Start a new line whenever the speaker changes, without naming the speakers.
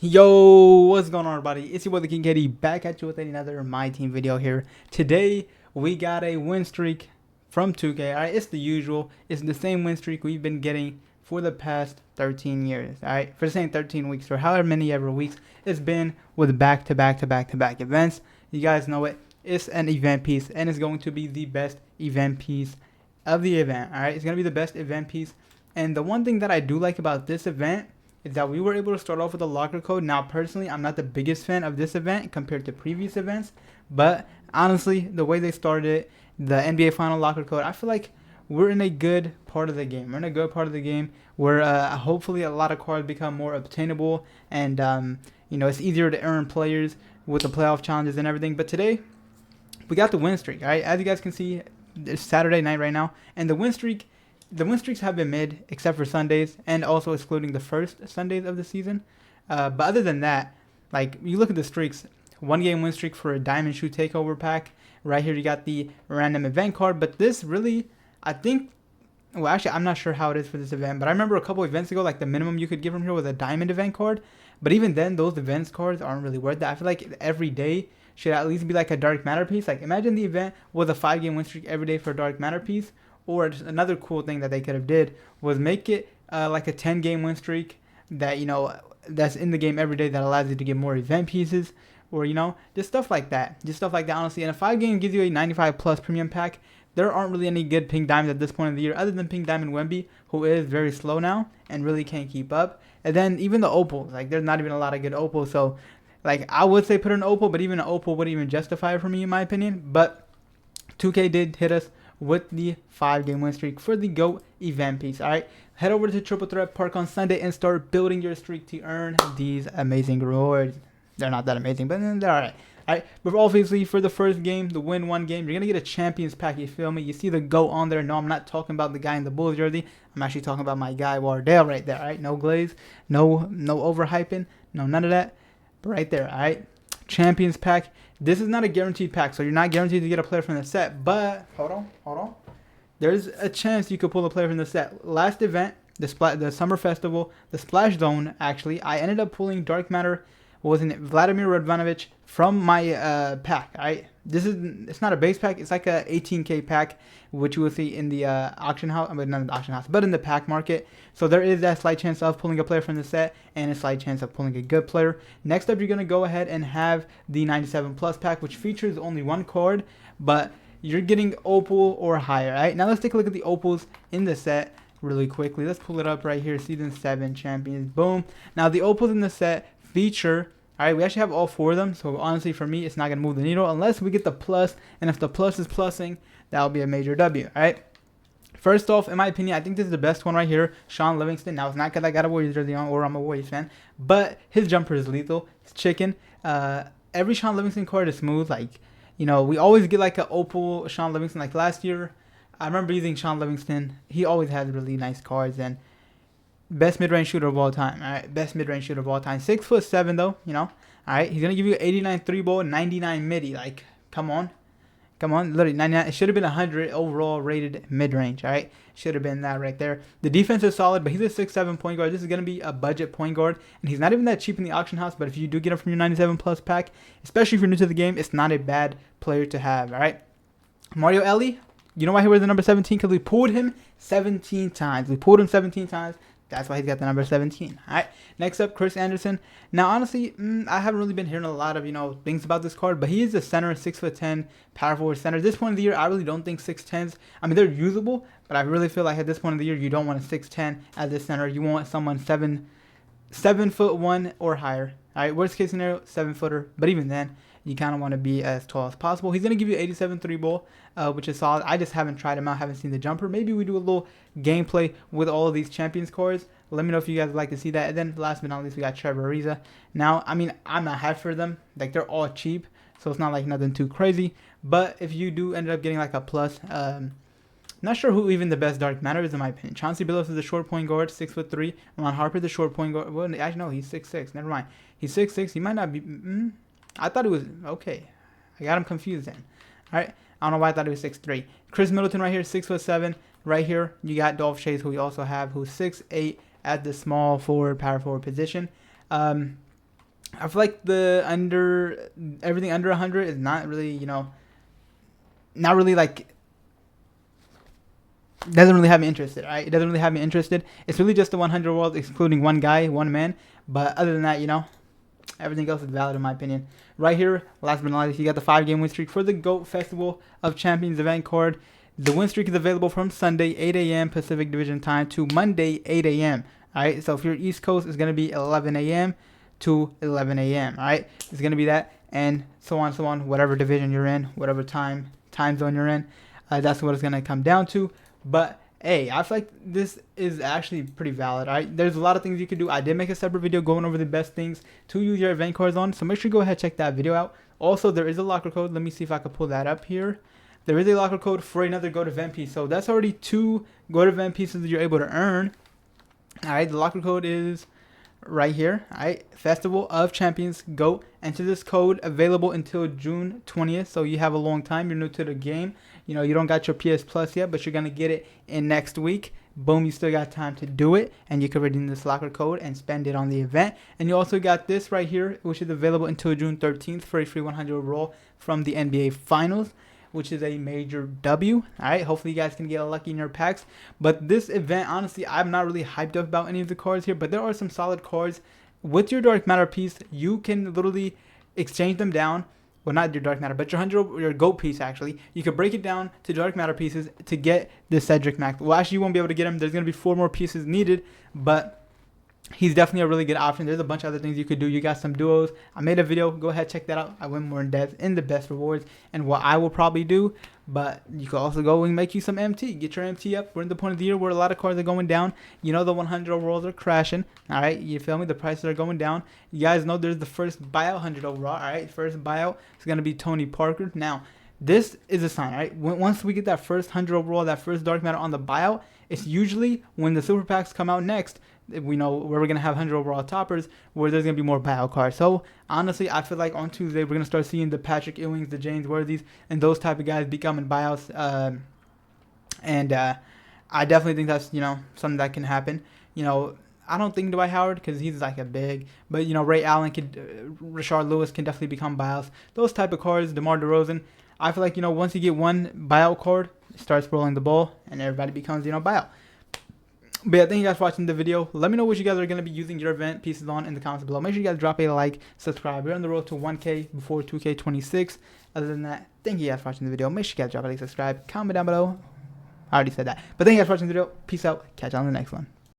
Yo, what's going on, everybody? It's your boy, the King Katie, back at you with another My Team video here. Today, we got a win streak from 2K. All right, it's the usual. It's the same win streak we've been getting for the past 13 years. All right, for the same 13 weeks or however many ever weeks it's been with back-to-back events. You guys know it. It's an event piece, and it's going to be the best event piece of the event. All right, it's going to be the best event piece. And the one thing that I do like about this event is that we were able to start off with a locker code. Now, personally, I'm not the biggest fan of this event compared to previous events, but honestly, the way they started it, the NBA Final locker code, I feel like we're in a good part of the game. We're in a good part of the game where hopefully a lot of cards become more obtainable, and it's easier to earn players with the playoff challenges and everything. But today, we got the win streak. All right, as you guys can see, it's Saturday night right now, and the win streaks have been mid, except for Sundays, and also excluding the first Sundays of the season. But other than that, like, you look at the streaks, 1 game win streak for a Diamond Shoe Takeover pack. Right here, you got the random event card. But this really, I think, well, actually, I'm not sure how it is for this event, but I remember a couple events ago, like, the minimum you could get from here was a Diamond event card. But even then, those events cards aren't really worth it. I feel like every day should at least be like a Dark Matter piece. Like, imagine the event was a 5 game win streak every day for a Dark Matter piece. Or just another cool thing that they could have did was make it like a 10 game win streak that, that's in the game every day that allows you to get more event pieces, or, just stuff like that. Just stuff like that, honestly. And a 5 game gives you a 95 plus premium pack. There aren't really any good pink diamonds at this point of the year other than Pink Diamond Wemby, who is very slow now and really can't keep up. And then even the opals, like, there's not even a lot of good opals. So, like, I would say put an opal, but even an opal wouldn't even justify it for me, in my opinion. But 2K did hit us with the 5 game win streak for the GOAT event piece. All right, head over to Triple Threat Park on Sunday and start building your streak to earn these amazing rewards. They're not that amazing, but they're all right. All right, but obviously for the first game, the win 1 game, you're gonna get a champions pack. You feel me? You see the GOAT on there. No, I'm not talking about the guy in the Bulls jersey. I'm actually talking about my guy Wardell right there. All right, no glaze, no overhyping, no none of that. But right there. All right, champions pack. This is not a guaranteed pack, so you're not guaranteed to get a player from the set. But hold on. There's a chance you could pull a player from the set. Last event, the Summer Festival, the Splash Zone, actually, I ended up pulling Dark Matter, wasn't it, Vladimir Radvanovic from my pack. It's not a base pack. It's like a 18K pack, which you will see in the auction house. I mean, not in the auction house, but in the pack market. So there is that slight chance of pulling a player from the set and a slight chance of pulling a good player. Next up, you're going to go ahead and have the 97 plus pack, which features only 1 card, but you're getting opal or higher. All right, now let's take a look at the opals in the set really quickly. Let's pull it up right here. Season 7 champions. Boom. Now the opals in the set feature, all right, we actually have all 4 of them. So honestly, for me, it's not going to move the needle unless we get the plus. And if the plus is plussing, that'll be a major W. All right. First off, in my opinion, I think this is the best one right here. Shaun Livingston. Now, it's not because I got a Warriors jersey on or I'm a Warriors fan, but his jumper is lethal. It's chicken. Every Shaun Livingston card is smooth. Like, we always get like an opal Shaun Livingston. Like last year, I remember using Shaun Livingston. He always has really nice cards, and best mid-range shooter of all time. All right, best mid-range shooter of all time. 6'7" though. All right, he's gonna give you 89 3-ball, 99 midi. Like, come on, literally 99. It should have been 100 overall rated mid-range. All right, should have been that right there. The defense is solid, but he's a 6'7" point guard. This is gonna be a budget point guard, and he's not even that cheap in the auction house. But if you do get him from your 97 plus pack, especially if you're new to the game, it's not a bad player to have. All right, Mario Ellie. You know why he wears the number 17? Because we pulled him 17 times. That's why he's got the number 17. All right. Next up, Chris Anderson. Now, honestly, I haven't really been hearing a lot of, things about this card, but he is a center, 6'10", power forward center. At this point of the year, I really don't think 6'10s. I mean, they're usable, but I really feel like at this point of the year, you don't want a 6'10 as a center. You want someone 7'1" or higher. All right. Worst case scenario, 7-footer. But even then, you kind of want to be as tall as possible. He's going to give you 87 3-ball, which is solid. I just haven't tried him out, haven't seen the jumper. Maybe we do a little gameplay with all of these champions cards. Let me know if you guys would like to see that. And then last but not least, we got Trevor Ariza. Now, I mean, I'm not hyped for them. Like, they're all cheap, so it's not like nothing too crazy. But if you do end up getting like a plus, not sure who even the best Dark Matter is in my opinion. Chauncey Billups is a short point guard, 6'3". Ron Harper, the short point guard. Well, actually, no, he's 6'6". Never mind. He's 6'6". He might not be. I thought it was okay. I got him confused then. All right. I don't know why I thought it was 6'3". Chris Middleton right here, 6'7". Right here, you got Dolph Chase, who we also have, who's 6'8" at the small forward, power forward position. I feel like everything under 100 is not really, not really like, doesn't really have me interested, right? It doesn't really have me interested. It's really just the 100 worlds, excluding one guy, one man. But other than that, everything else is valid in my opinion. Right here, last but not least, you got the 5-game win streak for the GOAT Festival of Champions event card. The win streak is available from Sunday 8 a.m. Pacific Division time to Monday 8 a.m. All right, so if you're East Coast, it's going to be 11 a.m. to 11 a.m. All right, it's going to be that, and so on, whatever division you're in, whatever time zone you're in, that's what it's going to come down to. But hey, I feel like this is actually pretty valid. All right, there's a lot of things you could do. I did make a separate video going over the best things to use your event cards on, so make sure you go ahead and check that video out. Also, there is a locker code. Let me see if I can pull that up here. There is a locker code for another GOAT event piece, so that's already 2 GOAT event pieces that you're able to earn. All right, the locker code is right here. All right, Festival of Champions GOAT. Enter this code, available until June 20th, so you have a long time. You're new to the game. You don't got your PS Plus yet, but you're gonna get it in next week. Boom, you still got time to do it, and you can redeem this locker code and spend it on the event. And you also got this right here, which is available until June 13th for a free 100 roll from the NBA Finals, which is a major W. All right, hopefully you guys can get lucky in your packs. But this event, honestly, I'm not really hyped up about any of the cards here, but there are some solid cards. With your Dark Matter piece, you can literally exchange them down. Well, not your Dark Matter, but your GOAT piece, actually. You could break it down to Dark Matter pieces to get the Cedric Max. Well, actually, you won't be able to get him. There's going to be 4 more pieces needed, but he's definitely a really good option. There's a bunch of other things you could do. You got some duos. I made a video. Go ahead, check that out. I went more in depth in the best rewards and what I will probably do. But you can also go and make you some MT. Get your MT up. We're in the point of the year where a lot of cards are going down. The 100 overalls are crashing. All right, you feel me? The prices are going down. You guys know there's the first buyout 100 overall. All right, first buyout is going to be Tony Parker. Now, this is a sign, right? Once we get that first 100 overall, that first Dark Matter on the buyout, it's usually when the super packs come out next. We know where we're going to have 100 overall toppers, where there's going to be more buyout cards. So, honestly, I feel like on Tuesday, we're going to start seeing the Patrick Ewings, the James Worthies, and those type of guys becoming buyouts. I definitely think that's, something that can happen. I don't think Dwight Howard, because he's like a big, but, Ray Allen, Rashard Lewis can definitely become buyouts. Those type of cards, DeMar DeRozan, I feel like, once you get one buyout card, it starts rolling the ball, and everybody becomes, buyout. But yeah, thank you guys for watching the video. Let me know what you guys are going to be using your event pieces on in the comments below. Make sure you guys drop a like, subscribe. We're on the road to 1K before 2K26. Other than that, thank you guys for watching the video. Make sure you guys drop a like, subscribe, comment down below. I already said that. But thank you guys for watching the video. Peace out. Catch you on the next one.